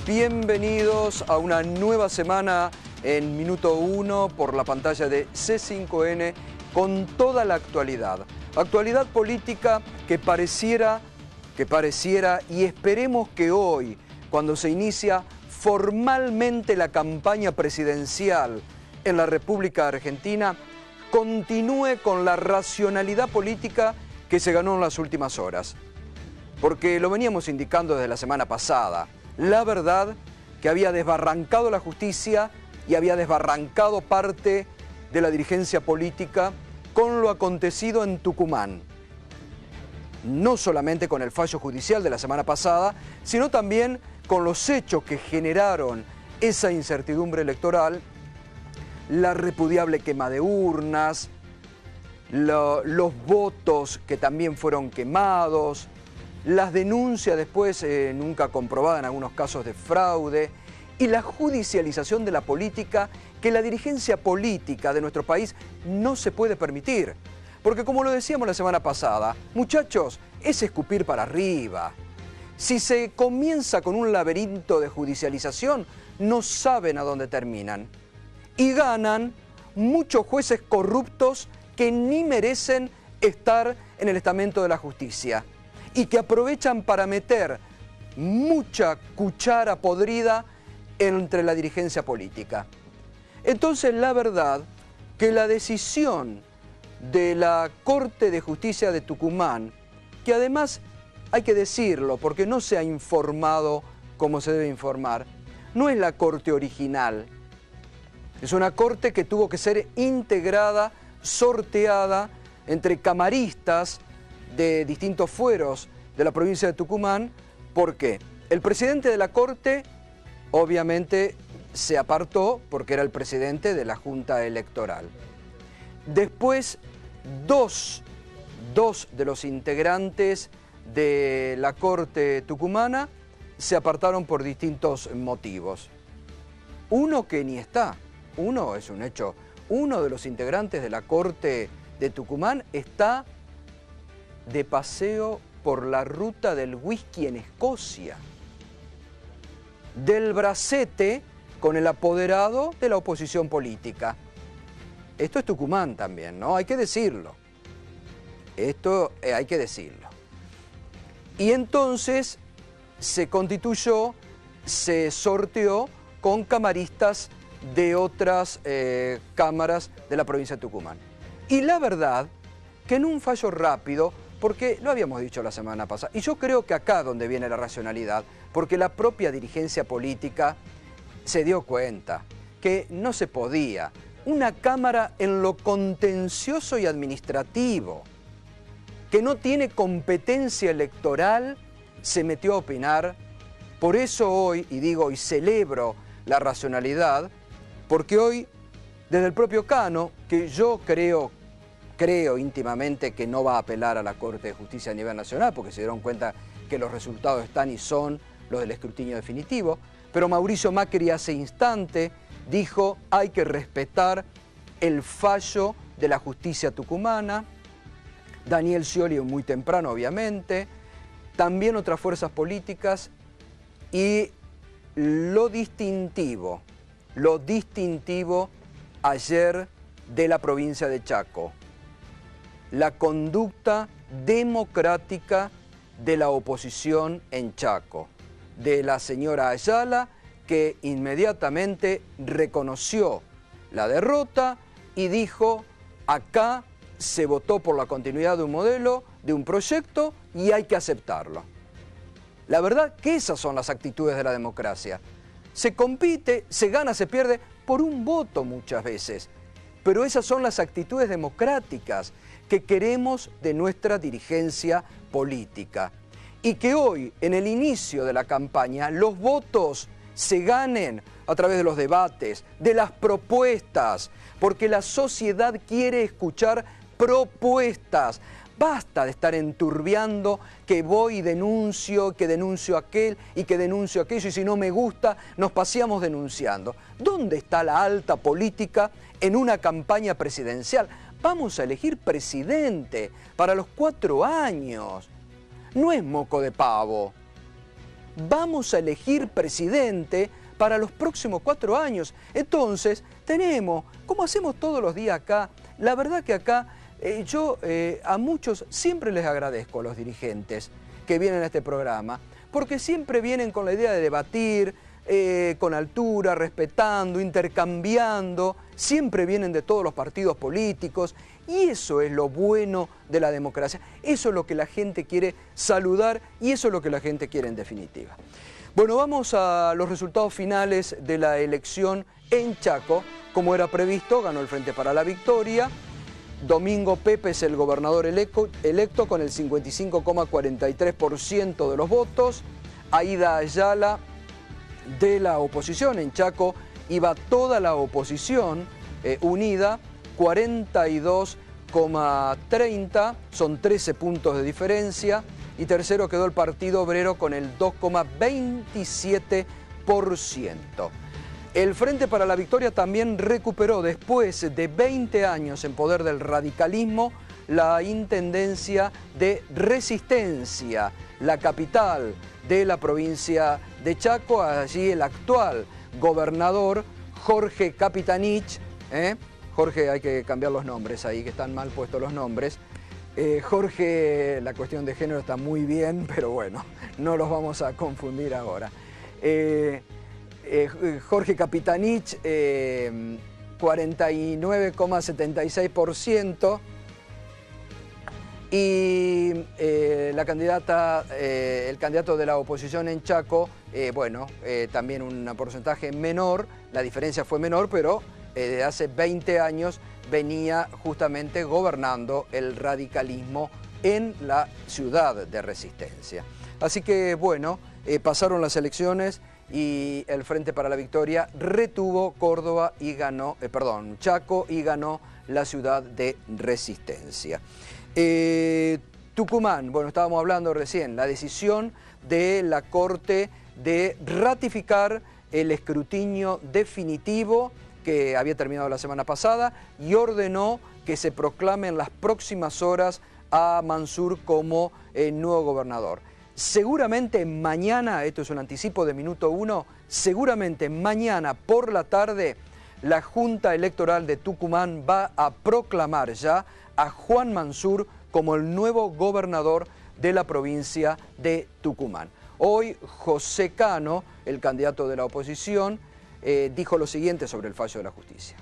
Bienvenidos a una nueva semana en Minuto 1 por la pantalla de C5N con toda la actualidad. Actualidad política que pareciera y esperemos que hoy, cuando se inicia formalmente la campaña presidencial en la República Argentina, continúe con la racionalidad política que se ganó en las últimas horas. Porque lo veníamos indicando desde la semana pasada. La verdad que había desbarrancado la justicia y había desbarrancado parte de la dirigencia política con lo acontecido en Tucumán. No solamente con el fallo judicial de la semana pasada, sino también con los hechos que generaron esa incertidumbre electoral, la repudiable quema de urnas, los votos que también fueron quemados, las denuncias después nunca comprobadas en algunos casos de fraude y la judicialización de la política que la dirigencia política de nuestro país no se puede permitir. Porque como lo decíamos la semana pasada, muchachos, es escupir para arriba. Si se comienza con un laberinto de judicialización, no saben a dónde terminan. Y ganan muchos jueces corruptos que ni merecen estar en el estamento de la justicia y que aprovechan para meter mucha cuchara podrida entre la dirigencia política. Entonces, la verdad que la decisión de la Corte de Justicia de Tucumán, que además hay que decirlo porque no se ha informado como se debe informar, no es la Corte original. Es una Corte que tuvo que ser integrada, sorteada entre camaristas de distintos fueros de la provincia de Tucumán. ¿Por qué? El presidente de la Corte obviamente se apartó porque era el presidente de la Junta Electoral. Después, dos de los integrantes de la Corte tucumana se apartaron por distintos motivos. Uno que ni está, uno es un hecho, uno de los integrantes de la Corte de Tucumán está de paseo por la ruta del whisky en Escocia, del bracete con el apoderado de la oposición política. Esto es Tucumán también, ¿no? Hay que decirlo. Esto hay que decirlo. Y entonces se constituyó, se sorteó con camaristas de otras cámaras de la provincia de Tucumán. Y la verdad que en un fallo rápido, porque lo habíamos dicho la semana pasada, y yo creo que acá donde viene la racionalidad, porque la propia dirigencia política se dio cuenta que no se podía. Una Cámara en lo contencioso y administrativo, que no tiene competencia electoral, se metió a opinar. Por eso hoy, y digo y celebro la racionalidad, porque hoy, desde el propio Cano, que yo creo íntimamente que no va a apelar a la Corte de Justicia a nivel nacional, porque se dieron cuenta que los resultados están y son los del escrutinio definitivo, pero Mauricio Macri hace instante dijo hay que respetar el fallo de la justicia tucumana, Daniel Scioli muy temprano obviamente, también otras fuerzas políticas, y lo distintivo ayer de la provincia de Chaco, la conducta democrática de la oposición en Chaco, de la señora Ayala, que inmediatamente reconoció la derrota y dijo, acá se votó por la continuidad de un modelo, de un proyecto, y hay que aceptarlo. La verdad que esas son las actitudes de la democracia. Se compite, se gana, se pierde por un voto muchas veces, pero esas son las actitudes democráticas que queremos de nuestra dirigencia política. Y que hoy, en el inicio de la campaña, los votos se ganen a través de los debates, de las propuestas, porque la sociedad quiere escuchar propuestas. Basta de estar enturbiando que voy y denuncio, que denuncio aquel y que denuncio aquello, y si no me gusta nos paseamos denunciando. ¿Dónde está la alta política en una campaña presidencial? Vamos a elegir presidente para los 4 años. No es moco de pavo. vamos a elegir presidente para los próximos 4 años. Entonces, tenemos, como hacemos todos los días acá, la verdad que acá yo a muchos siempre les agradezco a los dirigentes que vienen a este programa, porque siempre vienen con la idea de debatir, con altura, respetando, intercambiando, siempre vienen de todos los partidos políticos, y eso es lo bueno de la democracia, eso es lo que la gente quiere saludar y eso es lo que la gente quiere en definitiva. Bueno, vamos a los resultados finales de la elección en Chaco. Como era previsto, ganó el Frente para la Victoria. Domingo Pepe es el gobernador electo con el 55,43% de los votos. Aída Ayala de la oposición. En Chaco iba toda la oposición unida, 42,30, son 13 puntos de diferencia. Y tercero quedó el Partido Obrero con el 2,27%. El Frente para la Victoria también recuperó, después de 20 años en poder del radicalismo, la intendencia de Resistencia, la capital de la provincia de Chaco. Allí el actual gobernador, Jorge Capitanich, Jorge, hay que cambiar los nombres ahí, que están mal puestos los nombres. Jorge, la cuestión de género está muy bien, pero bueno, no los vamos a confundir ahora. Jorge Capitanich, 49,76%. Y la candidata, el candidato de la oposición en Chaco, también un porcentaje menor, la diferencia fue menor, pero desde hace 20 años venía justamente gobernando el radicalismo en la ciudad de Resistencia. Así que bueno, pasaron las elecciones y el Frente para la Victoria retuvo Córdoba y ganó, Chaco, y ganó la ciudad de Resistencia. Tucumán, bueno, estábamos hablando recién, la decisión de la Corte de ratificar el escrutinio definitivo que había terminado la semana pasada y ordenó que se proclame en las próximas horas a Mansur como nuevo gobernador. Seguramente mañana, esto es un anticipo de minuto 1, seguramente mañana por la tarde la Junta Electoral de Tucumán va a proclamar ya a Juan Mansur como el nuevo gobernador de la provincia de Tucumán. Hoy José Cano, el candidato de la oposición, dijo lo siguiente sobre el fallo de la justicia.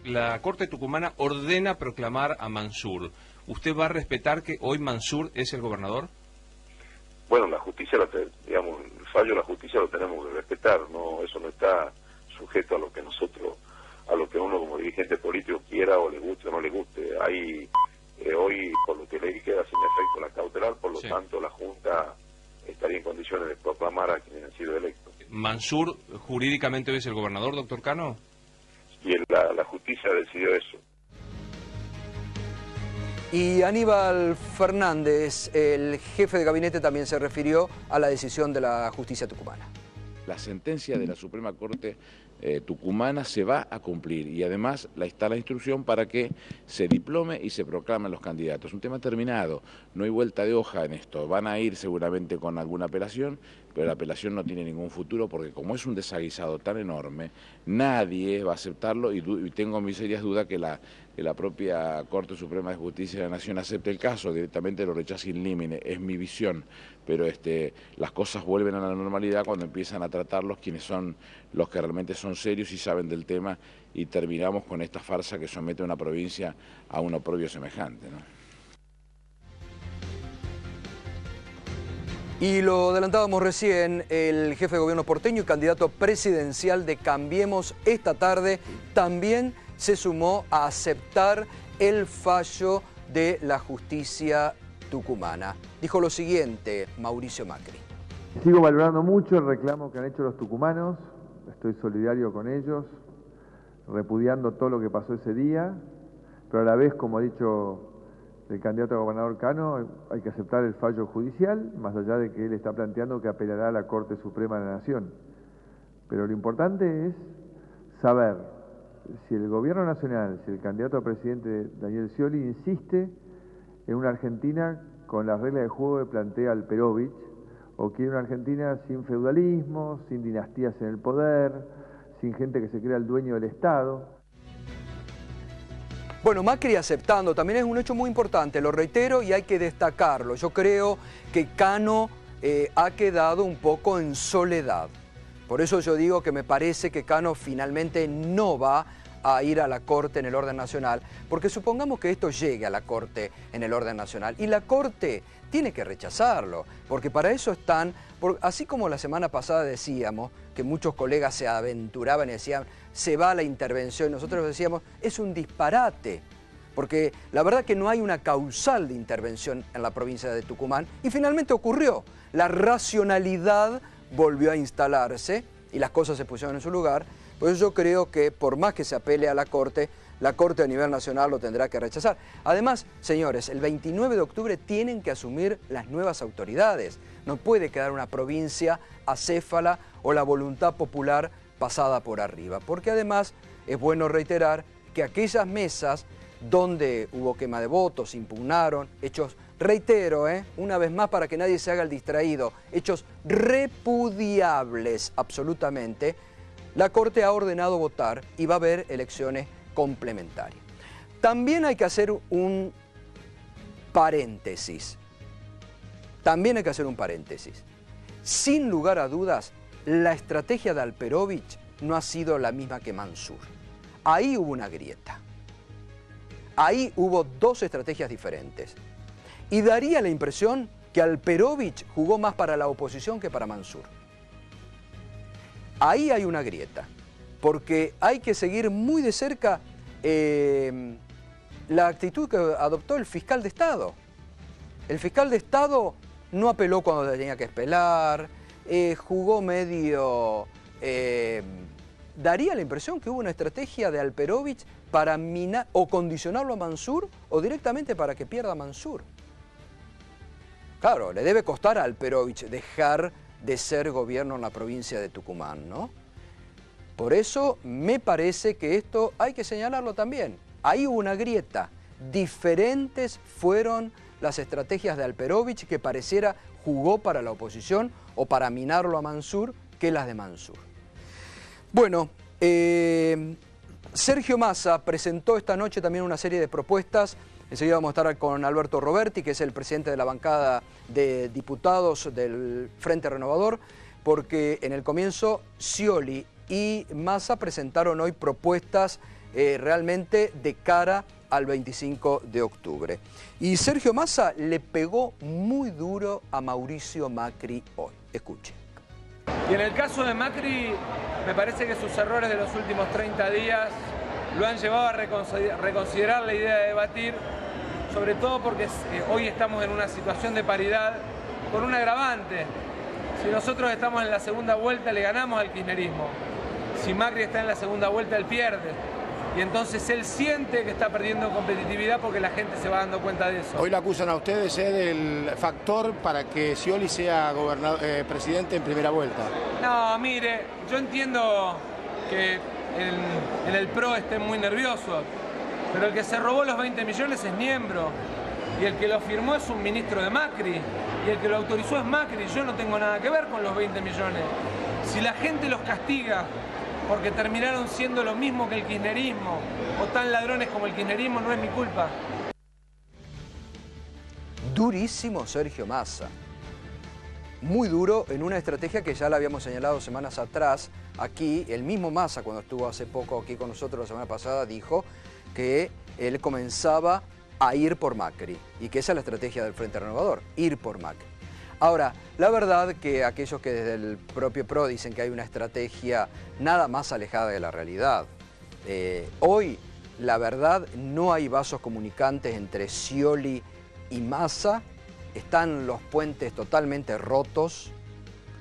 La Corte tucumana ordena proclamar a Mansur. ¿Usted va a respetar que hoy Mansur es el gobernador? Bueno, la justicia, digamos, el fallo de la justicia lo tenemos que respetar, no, eso no está sujeto a lo que uno como dirigente político quiera o le guste o no le guste. Hay hoy, por lo que le dije, queda sin efecto la cautelar, por lo tanto la Junta estaría en condiciones de proclamar a quienes han sido electos. ¿Mansur jurídicamente hoy es el gobernador, doctor Cano? Y la justicia decidió eso. Y Aníbal Fernández, el jefe de gabinete, también se refirió a la decisión de la justicia tucumana. La sentencia de la Suprema Corte tucumana se va a cumplir y además está la instrucción para que se diplome y se proclamen los candidatos. Un tema terminado, no hay vuelta de hoja en esto. Van a ir seguramente con alguna apelación, pero la apelación no tiene ningún futuro porque como es un desaguisado tan enorme, nadie va a aceptarlo y tengo mis serias dudas que la propia Corte Suprema de Justicia de la Nación acepte el caso, directamente lo rechace in limine, es mi visión, pero las cosas vuelven a la normalidad cuando empiezan a tratarlos quienes son los que realmente son serios y saben del tema y terminamos con esta farsa que somete a una provincia a un oprobio semejante, ¿no? Y lo adelantábamos recién, el jefe de gobierno porteño y candidato presidencial de Cambiemos esta tarde también se sumó a aceptar el fallo de la justicia tucumana. Dijo lo siguiente, Mauricio Macri. Sigo valorando mucho el reclamo que han hecho los tucumanos, estoy solidario con ellos, repudiando todo lo que pasó ese día, pero a la vez, como ha dicho el candidato a gobernador Cano, hay que aceptar el fallo judicial, más allá de que él está planteando que apelará a la Corte Suprema de la Nación. Pero lo importante es saber si el gobierno nacional, si el candidato a presidente Daniel Scioli insiste en una Argentina con las reglas de juego que plantea Alperovich, o quiere una Argentina sin feudalismo, sin dinastías en el poder, sin gente que se crea el dueño del Estado. Bueno, Macri aceptando también es un hecho muy importante, lo reitero y hay que destacarlo. Yo creo que Cano ha quedado un poco en soledad. Por eso yo digo que me parece que Cano finalmente no va a ir a la Corte en el orden nacional, porque supongamos que esto llegue a la Corte en el orden nacional y la Corte tiene que rechazarlo, porque para eso están, así como la semana pasada decíamos que muchos colegas se aventuraban y decían se va la intervención, nosotros decíamos es un disparate, porque la verdad que no hay una causal de intervención en la provincia de Tucumán y finalmente ocurrió, la racionalidad volvió a instalarse y las cosas se pusieron en su lugar. Por eso yo creo que por más que se apele a la Corte a nivel nacional lo tendrá que rechazar. Además, señores, el 29 de octubre tienen que asumir las nuevas autoridades. No puede quedar una provincia acéfala o la voluntad popular pasada por arriba. Porque además es bueno reiterar que aquellas mesas donde hubo quema de votos, impugnaron, hechos, reitero, una vez más para que nadie se haga el distraído, hechos repudiables absolutamente, la Corte ha ordenado votar y va a haber elecciones complementarias. También hay que hacer un paréntesis. Sin lugar a dudas, la estrategia de Alperovich no ha sido la misma que Mansur. Ahí hubo una grieta. Ahí hubo dos estrategias diferentes. Y daría la impresión que Alperovich jugó más para la oposición que para Mansur. Ahí hay una grieta, porque hay que seguir muy de cerca la actitud que adoptó el fiscal de Estado. El fiscal de Estado no apeló cuando tenía que apelar, jugó medio... daría la impresión que hubo una estrategia de Alperovich para minar o condicionarlo a Mansur o directamente para que pierda Mansur. Claro, le debe costar a Alperovich dejar de ser gobierno en la provincia de Tucumán, ¿no? Por eso me parece que esto hay que señalarlo también. Ahí hubo una grieta. Diferentes fueron las estrategias de Alperovich que pareciera jugó para la oposición o para minarlo a Mansur que las de Mansur. Bueno, Sergio Massa presentó esta noche también una serie de propuestas. Enseguida vamos a estar con Alberto Roberti, que es el presidente de la bancada de diputados del Frente Renovador, porque en el comienzo Scioli y Massa presentaron hoy propuestas realmente de cara al 25 de octubre. Y Sergio Massa le pegó muy duro a Mauricio Macri hoy. Escuche. Y en el caso de Macri, me parece que sus errores de los últimos 30 días lo han llevado a reconsiderar la idea de debatir, sobre todo porque hoy estamos en una situación de paridad con un agravante. Si nosotros estamos en la segunda vuelta, le ganamos al kirchnerismo. Si Macri está en la segunda vuelta, él pierde. Y entonces él siente que está perdiendo competitividad porque la gente se va dando cuenta de eso. Hoy lo acusan a usted de ser el factor para que Scioli sea presidente en primera vuelta. No, mire, yo entiendo que en el PRO estén muy nerviosos, pero el que se robó los 20 millones es Niembro, y el que lo firmó es un ministro de Macri, y el que lo autorizó es Macri. Yo no tengo nada que ver con los 20 millones. Si la gente los castiga porque terminaron siendo lo mismo que el kirchnerismo, o tan ladrones como el kirchnerismo, no es mi culpa. Durísimo Sergio Massa. Muy duro en una estrategia que ya la habíamos señalado semanas atrás. Aquí, el mismo Massa, cuando estuvo hace poco aquí con nosotros la semana pasada, dijo que él comenzaba a ir por Macri y que esa es la estrategia del Frente Renovador, ir por Macri. Ahora, la verdad que aquellos que desde el propio PRO dicen que hay una estrategia nada más alejada de la realidad. Hoy, la verdad, no hay vasos comunicantes entre Scioli y Massa. Están los puentes totalmente rotos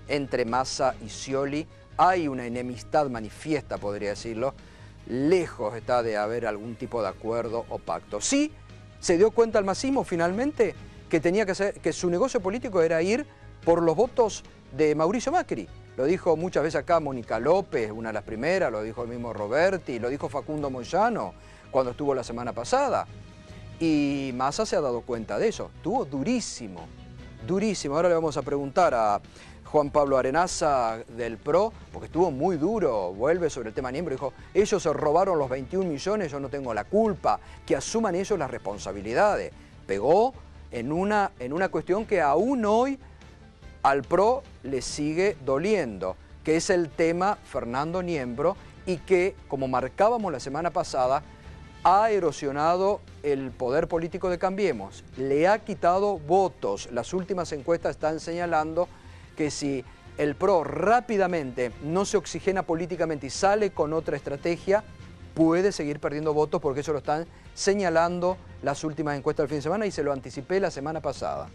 entre Massa y Scioli. Hay una enemistad manifiesta, podría decirlo. Lejos está de haber algún tipo de acuerdo o pacto. Sí, se dio cuenta el masismo finalmente que tenía que hacer, que su negocio político era ir por los votos de Mauricio Macri. Lo dijo muchas veces acá Mónica López, una de las primeras, lo dijo el mismo Roberti, lo dijo Facundo Moyano cuando estuvo la semana pasada. Y Massa se ha dado cuenta de eso. Estuvo durísimo, durísimo. Ahora le vamos a preguntar a Juan Pablo Arenaza del PRO, porque estuvo muy duro, vuelve sobre el tema Niembro, dijo, ellos se robaron los 21 millones, yo no tengo la culpa, que asuman ellos las responsabilidades. Pegó en una cuestión que aún hoy al PRO le sigue doliendo, que es el tema Fernando Niembro, y que, como marcábamos la semana pasada, ha erosionado el poder político de Cambiemos, le ha quitado votos. Las últimas encuestas están señalando que si el PRO rápidamente no se oxigena políticamente y sale con otra estrategia, puede seguir perdiendo votos, porque eso lo están señalando las últimas encuestas del fin de semana, y se lo anticipé la semana pasada.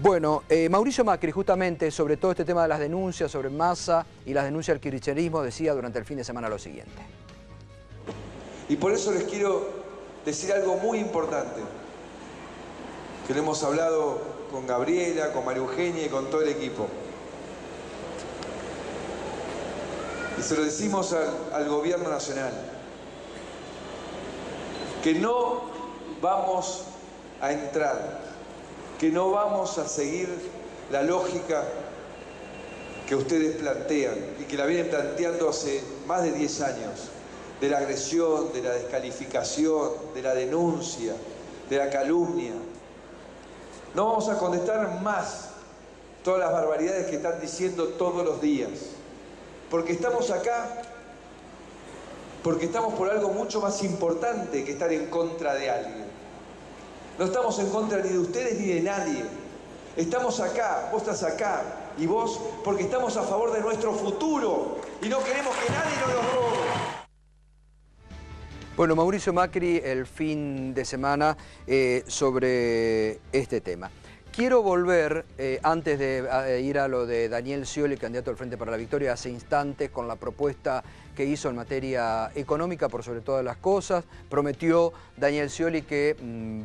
Bueno, Mauricio Macri, justamente sobre todo este tema de las denuncias sobre Massa y las denuncias del kirchnerismo, decía durante el fin de semana lo siguiente. Y por eso les quiero decir algo muy importante, que lo hemos hablado con Gabriela, con María Eugenia y con todo el equipo. Y se lo decimos al gobierno nacional, que no vamos a entrar, que no vamos a seguir la lógica que ustedes plantean y que la vienen planteando hace más de 10 años, de la agresión, de la descalificación, de la denuncia, de la calumnia. No vamos a contestar más todas las barbaridades que están diciendo todos los días, porque estamos acá, porque estamos por algo mucho más importante que estar en contra de alguien. No estamos en contra ni de ustedes ni de nadie. Estamos acá, vos estás acá y vos, porque estamos a favor de nuestro futuro y no queremos que nadie nos lo robe. Bueno, Mauricio Macri el fin de semana sobre este tema. Quiero volver, antes de ir a lo de Daniel Scioli, candidato al Frente para la Victoria, hace instantes, con la propuesta que hizo en materia económica, por sobre todas las cosas. Prometió Daniel Scioli que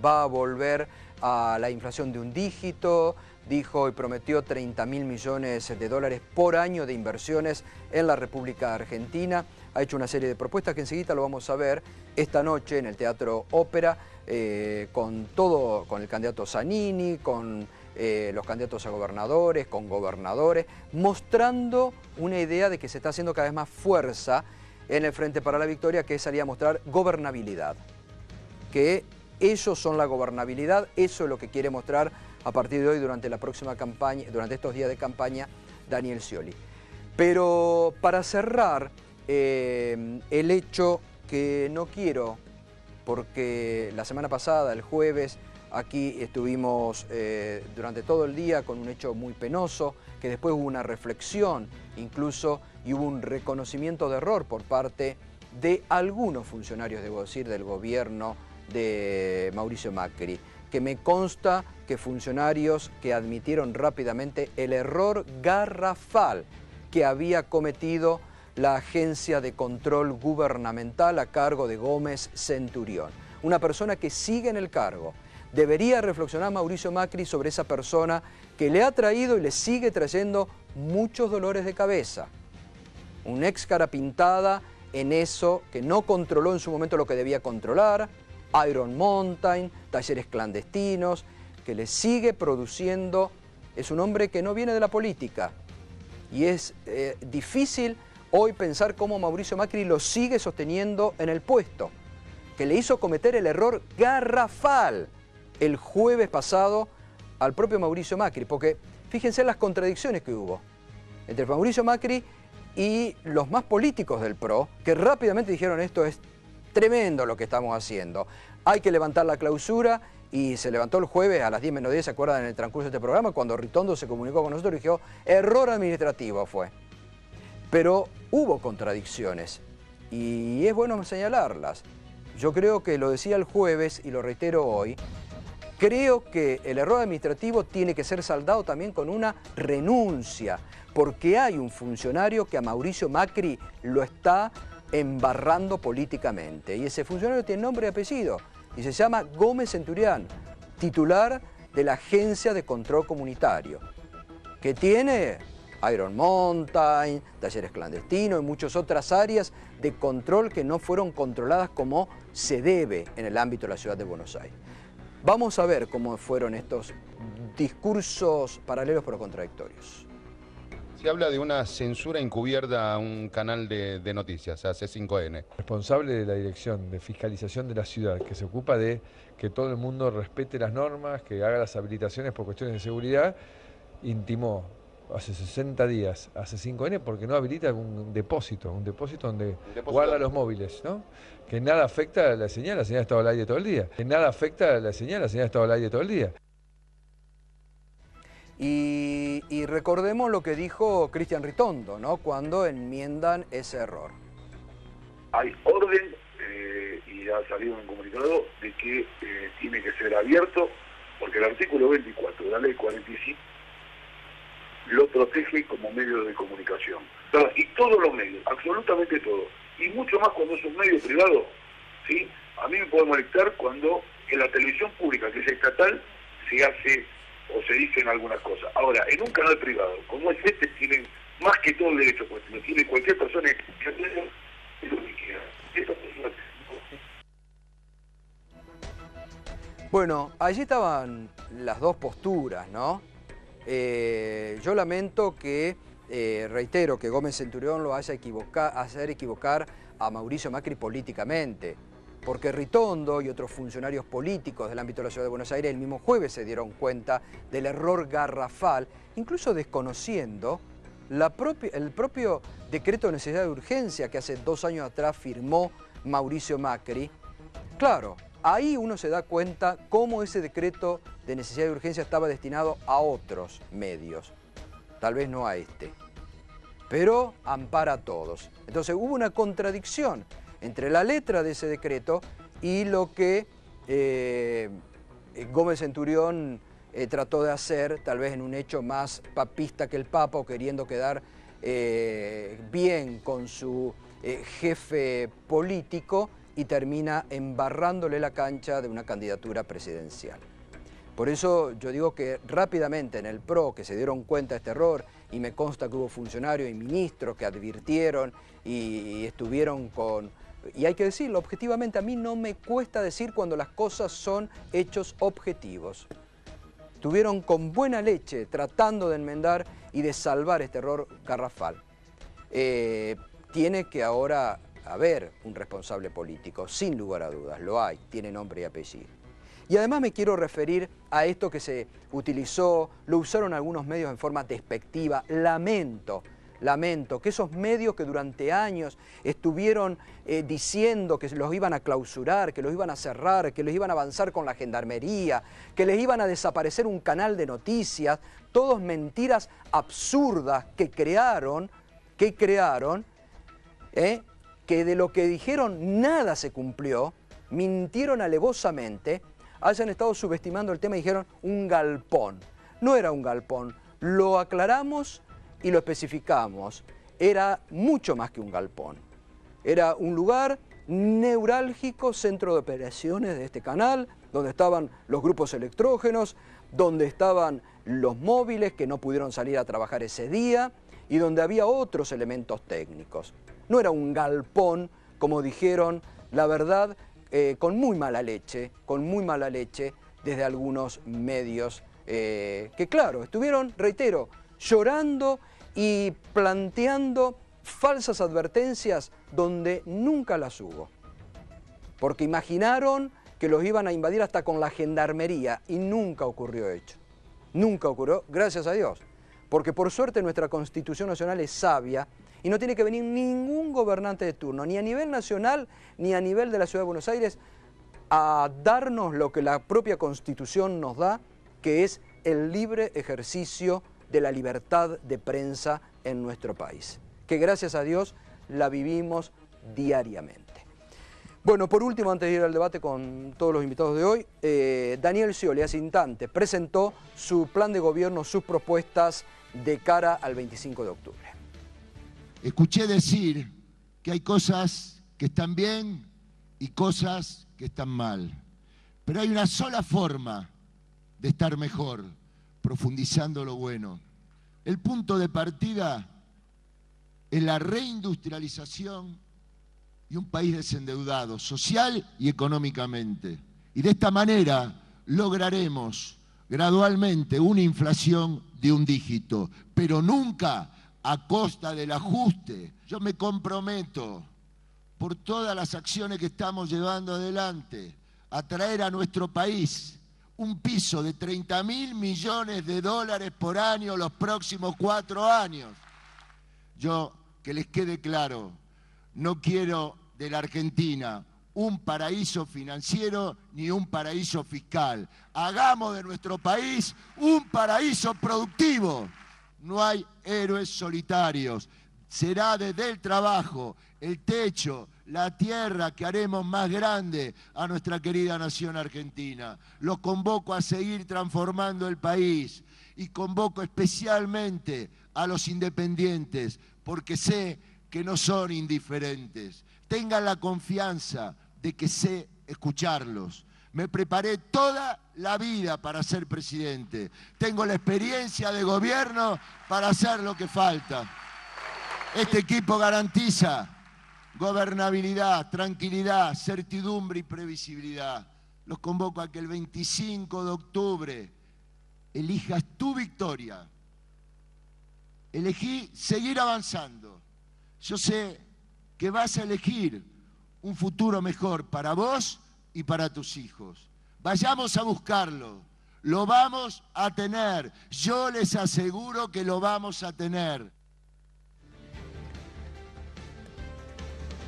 va a volver a la inflación de un dígito, dijo y prometió 30.000 millones de dólares por año de inversiones en la República Argentina. Ha hecho una serie de propuestas que enseguida lo vamos a ver esta noche en el Teatro Ópera, con el candidato Zanini, con los candidatos a gobernadores, con gobernadores, mostrando una idea de que se está haciendo cada vez más fuerza en el Frente para la Victoria, que es salir a mostrar gobernabilidad. Que ellos son la gobernabilidad, eso es lo que quiere mostrar a partir de hoy durante la próxima campaña, durante estos días de campaña, Daniel Scioli. Pero para cerrar, el hecho que no quiero, porque la semana pasada, el jueves, aquí estuvimos durante todo el día con un hecho muy penoso, que después hubo una reflexión incluso y hubo un reconocimiento de error por parte de algunos funcionarios, debo decir, del gobierno de Mauricio Macri, que me consta que funcionarios que admitieron rápidamente el error garrafal que había cometido la Agencia de Control Gubernamental a cargo de Gómez Centurión. Una persona que sigue en el cargo. Debería reflexionar Mauricio Macri sobre esa persona que le ha traído y le sigue trayendo muchos dolores de cabeza. Un ex cara pintada en eso, que no controló en su momento lo que debía controlar, Iron Mountain, talleres clandestinos, que le sigue produciendo. Es un hombre que no viene de la política y es difícil hoy pensar cómo Mauricio Macri lo sigue sosteniendo en el puesto, que le hizo cometer el error garrafal el jueves pasado al propio Mauricio Macri, porque fíjense las contradicciones que hubo entre Mauricio Macri y los más políticos del PRO, que rápidamente dijeron: esto es tremendo lo que estamos haciendo, hay que levantar la clausura. Y se levantó el jueves a las 10 menos 10, ¿se acuerdan? En el transcurso de este programa, cuando Ritondo se comunicó con nosotros y dijo: error administrativo fue. Pero hubo contradicciones y es bueno señalarlas. Yo creo que lo decía el jueves y lo reitero hoy. Creo que el error administrativo tiene que ser saldado también con una renuncia, porque hay un funcionario que a Mauricio Macri lo está embarrando políticamente. Y ese funcionario tiene nombre y apellido y se llama Gómez Centurión, titular de la Agencia de Control Comunitario, que tiene Iron Mountain, talleres clandestinos y muchas otras áreas de control que no fueron controladas como se debe en el ámbito de la ciudad de Buenos Aires. Vamos a ver cómo fueron estos discursos paralelos pero contradictorios. Se habla de una censura encubierta a un canal de noticias, a C5N. Responsable de la Dirección de Fiscalización de la Ciudad, que se ocupa de que todo el mundo respete las normas, que haga las habilitaciones por cuestiones de seguridad, intimó hace 60 días a C5N porque no habilita un depósito donde guarda los móviles, ¿no? Que nada afecta a la señal ha estado al aire todo el día. Que nada afecta a la señal ha estado al aire todo el día. Y recordemos lo que dijo Cristian Ritondo, ¿no? Cuando enmiendan ese error. Hay orden y ha salido un comunicado de que tiene que ser abierto porque el artículo 24 de la ley 45 lo protege como medio de comunicación. Y todos los medios, absolutamente todos. Y mucho más cuando es un medio privado. ¿Sí? A mí me puede molestar cuando en la televisión pública, que es estatal, se hace o se dicen algunas cosas. Ahora, en un canal privado, como es este, tienen más que todo el derecho, pues lo tiene cualquier persona que haga lo que quiera. Bueno, allí estaban las dos posturas, ¿no? Yo lamento que, reitero, que Gómez Centurión lo hacer equivocar a Mauricio Macri políticamente, porque Ritondo y otros funcionarios políticos del ámbito de la Ciudad de Buenos Aires el mismo jueves se dieron cuenta del error garrafal, incluso desconociendo el propio decreto de necesidad de urgencia que hace 2 años atrás firmó Mauricio Macri. Claro, ahí uno se da cuenta cómo ese decreto de necesidad de urgencia estaba destinado a otros medios, tal vez no a este, pero ampara a todos. Entonces hubo una contradicción entre la letra de ese decreto y lo que Gómez Centurión trató de hacer, tal vez en un hecho más papista que el Papa, o queriendo quedar bien con su jefe político, y termina embarrándole la cancha de una candidatura presidencial. Por eso yo digo que rápidamente en el PRO, que se dieron cuenta de este error, y me consta que hubo funcionarios y ministros que advirtieron y estuvieron con... Y hay que decirlo, objetivamente, a mí no me cuesta decir cuando las cosas son hechos objetivos. Estuvieron con buena leche tratando de enmendar y de salvar este error garrafal. Tiene que ahora haber un responsable político, sin lugar a dudas, lo hay, tiene nombre y apellido. Y además me quiero referir a esto que se utilizó, lo usaron algunos medios en forma despectiva. Lamento que esos medios que durante años estuvieron diciendo que los iban a clausurar, que los iban a cerrar, que los iban a avanzar con la gendarmería, que les iban a desaparecer un canal de noticias, todas mentiras absurdas que crearon, que de lo que dijeron nada se cumplió, mintieron alevosamente, hayan estado subestimando el tema y dijeron un galpón. No era un galpón, lo aclaramos y lo especificamos. Era mucho más que un galpón. Era un lugar neurálgico, centro de operaciones de este canal, donde estaban los grupos electrógenos, donde estaban los móviles que no pudieron salir a trabajar ese día y donde había otros elementos técnicos. No era un galpón, como dijeron, la verdad, con muy mala leche desde algunos medios que, claro, estuvieron, reitero, llorando y planteando falsas advertencias donde nunca las hubo. Porque imaginaron que los iban a invadir hasta con la gendarmería y nunca ocurrió hecho. Nunca ocurrió, gracias a Dios. Porque por suerte nuestra Constitución Nacional es sabia y no tiene que venir ningún gobernante de turno, ni a nivel nacional ni a nivel de la Ciudad de Buenos Aires, a darnos lo que la propia Constitución nos da, que es el libre ejercicio de la libertad de prensa en nuestro país, que gracias a Dios la vivimos diariamente. Bueno, por último, antes de ir al debate con todos los invitados de hoy, Daniel Scioli hace instantes presentó su plan de gobierno, sus propuestas de cara al 25 de octubre. Escuché decir que hay cosas que están bien y cosas que están mal, pero hay una sola forma de estar mejor, profundizando lo bueno. El punto de partida es la reindustrialización y un país desendeudado, social y económicamente. Y de esta manera, lograremos gradualmente una inflación de un dígito, pero nunca a costa del ajuste. Yo me comprometo, por todas las acciones que estamos llevando adelante, a traer a nuestro país un piso de 30.000 millones de dólares por año los próximos 4 años. Yo, que les quede claro, no quiero de la Argentina un paraíso financiero ni un paraíso fiscal. Hagamos de nuestro país un paraíso productivo. No hay héroes solitarios. Será desde el trabajo, el techo, la tierra que haremos más grande a nuestra querida nación argentina. Los convoco a seguir transformando el país y convoco especialmente a los independientes, porque sé que no son indiferentes. Tengan la confianza de que sé escucharlos. Me preparé toda la vida para ser presidente. Tengo la experiencia de gobierno para hacer lo que falta. Este equipo garantiza gobernabilidad, tranquilidad, certidumbre y previsibilidad. Los convoco a que el 25 de octubre elijas tu victoria. Elegí seguir avanzando. Yo sé que vas a elegir un futuro mejor para vos y para tus hijos. Vayamos a buscarlo. Lo vamos a tener. Yo les aseguro que lo vamos a tener.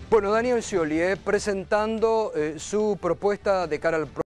Bueno, Daniel Scioli presentando su propuesta de cara al